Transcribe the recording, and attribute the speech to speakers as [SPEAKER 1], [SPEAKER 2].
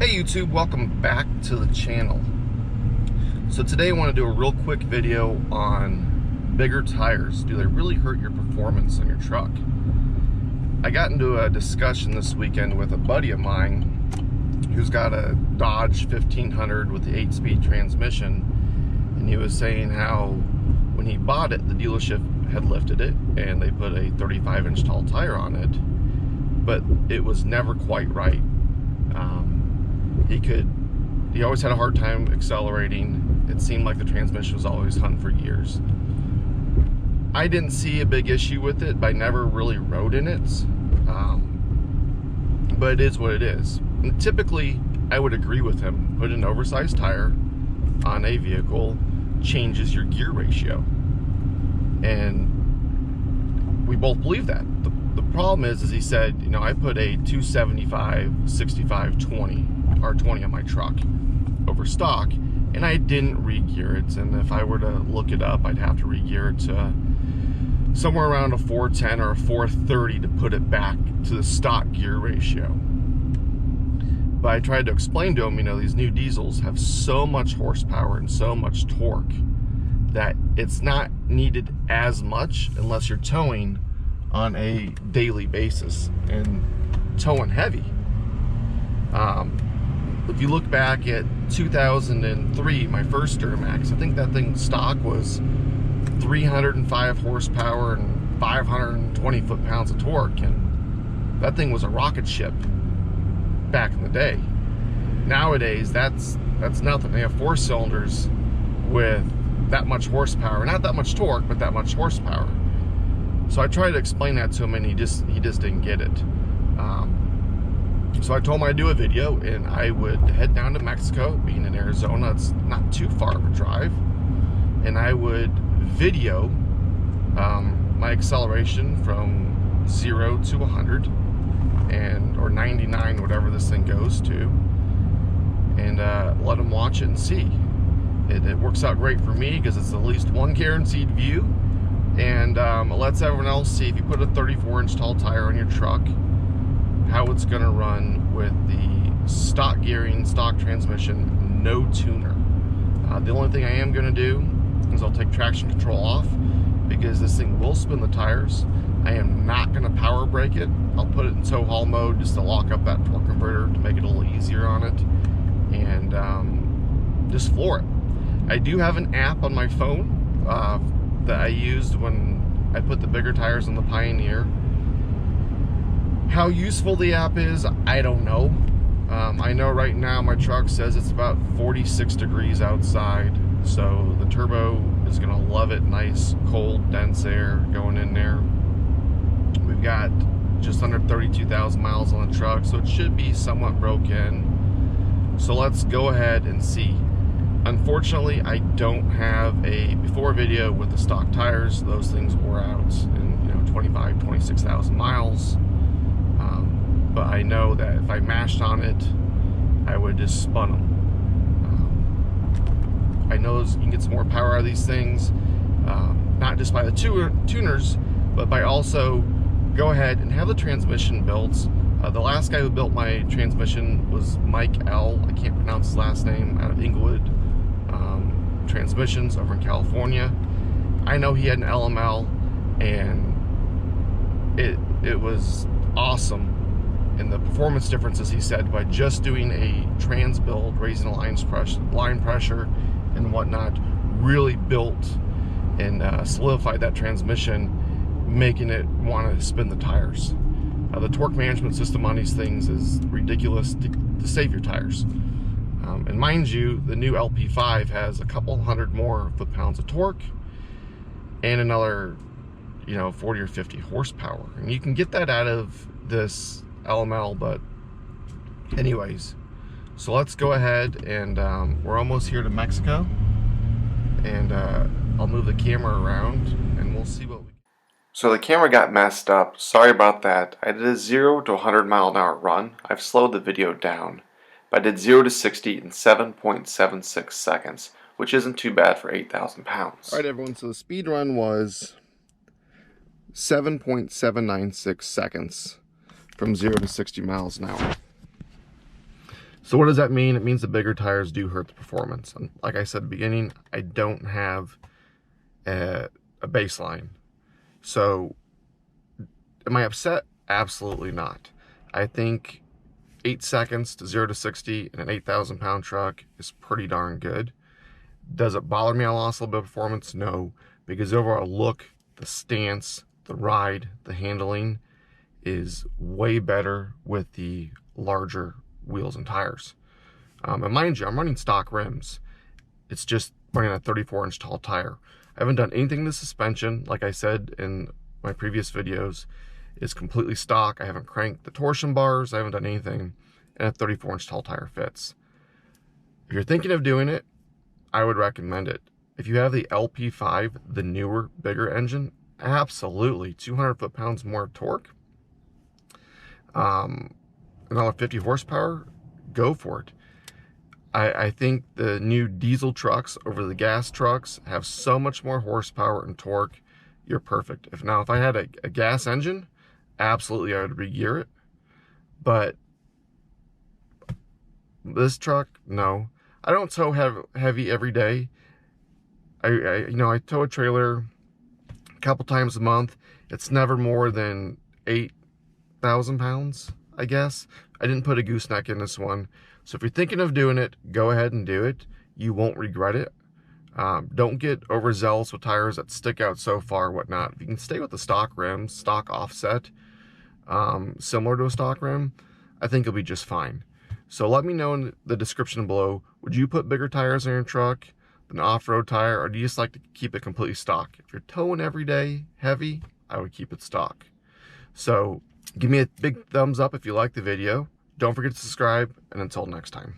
[SPEAKER 1] Hey YouTube, welcome back to the channel. So today I want to do a real quick video on bigger tires. Do they really hurt your performance on your truck? I got into a discussion this weekend with a buddy of mine who's got a Dodge 1500 with the 8-speed transmission, and he was saying how when he bought it, the dealership had lifted it and they put a 35-inch tall tire on it, but it was never quite right. He always had a hard time accelerating. It seemed like the transmission was always hunting for gears. I didn't see a big issue with it, but I never really rode in it. But it is what it is. And typically, I would agree with him. Put an oversized tire on a vehicle changes your gear ratio. And we both believe that. The problem is he said, you know, I put a 275, 65, 20, R20 on my truck over stock, and I didn't re-gear it. And if I were to look it up, I'd have to re-gear it to somewhere around a 410 or a 430 to put it back to the stock gear ratio. But I tried to explain to him, you know, these new diesels have so much horsepower and so much torque that it's not needed as much unless you're towing on a daily basis and towing heavy. If you look back at 2003, my first Duramax, I think that thing stock was 305 horsepower and 520 foot-pounds of torque, and that thing was a rocket ship back in the day. Nowadays, that's nothing. They have 4 cylinders with that much horsepower, not that much torque, but that much horsepower. So I tried to explain that to him, and he just didn't get it. So I told him I'd do a video, and I would head down to Mexico. Being in Arizona, it's not too far of a drive, and I would video my acceleration from 0 to 100 or 99, whatever this thing goes to, and let him watch it and see. It works out great for me because it's at least one guaranteed view, and it lets everyone else see if you put a 34-inch tall tire on your truck, how it's going to run with the stock gearing, stock transmission, no tuner. The only thing I am going to do is I'll take traction control off because this thing will spin the tires. I am not going to power brake it. I'll put it in tow haul mode just to lock up that torque converter to make it a little easier on it, and just floor it. I do have an app on my phone that I used when I put the bigger tires on the Pioneer. How useful the app is, I don't know. I know right now my truck says it's about 46 degrees outside, so the turbo is going to love it. Nice, cold, dense air going in there. We've got just under 32,000 miles on the truck, so it should be somewhat broken. So let's go ahead and see. Unfortunately, I don't have a before video with the stock tires. Those things wore out in 25, 26,000 miles. But I know that if I mashed on it, I would just spun them. I know you can get some more power out of these things, not just by the tuners, but by also go ahead and have the transmission built. The last guy who built my transmission was Mike L. I can't pronounce his last name, out of Inglewood Transmissions over in California. I know he had an LML, and it was awesome. And the performance differences, he said, by just doing a trans build, raising the line pressure and whatnot, really built and solidified that transmission, making it want to spin the tires. The torque management system on these things is ridiculous to save your tires. And mind you, the new LP5 has a couple hundred more foot-pounds of torque and another 40 or 50 horsepower. And you can get that out of this LML, but anyways, so let's go ahead, and we're almost here to Mexico, and I'll move the camera around and we'll see what we. So the camera got messed up, sorry about that. I did a 0 to 100 mile an hour run. I've slowed the video down, but I did 0 to 60 in 7.76 seconds, which isn't too bad for 8,000 pounds. Alright everyone, so the speed run was 7.796 seconds from 0 to 60 miles an hour. So what does that mean? It means the bigger tires do hurt the performance. And like I said at the beginning, I don't have a baseline. So am I upset? Absolutely not. I think 8 seconds to 0 to 60 in an 8,000 pound truck is pretty darn good. Does it bother me I lost a little bit of performance? No, because overall look, the stance, the ride, the handling is way better with the larger wheels and tires. And mind you, I'm running stock rims. It's just running a 34-inch tall tire. I haven't done anything to the suspension. Like I said in my previous videos, it's completely stock. I haven't cranked the torsion bars. I haven't done anything, and a 34-inch tall tire fits. If you're thinking of doing it, I would recommend it. If you have the LP5, the newer, bigger engine, absolutely, 200 foot-pounds more torque, another 50 horsepower, go for it. I think the new diesel trucks over the gas trucks have so much more horsepower and torque. You're perfect. If I had a gas engine, absolutely I would regear it. But this truck, no. I don't tow heavy every day. I tow a trailer a couple times a month. It's never more than 8,000 pounds, I guess. I didn't put a gooseneck in this one. So if you're thinking of doing it, go ahead and do it. You won't regret it. Don't get overzealous with tires that stick out so far, whatnot. If you can stay with the stock rims, stock offset, similar to a stock rim, I think you'll be just fine. So let me know in the description below, would you put bigger tires on your truck than an off-road tire, or do you just like to keep it completely stock? If you're towing every day, heavy, I would keep it stock. So give me a big thumbs up if you like the video. Don't forget to subscribe, and until next time.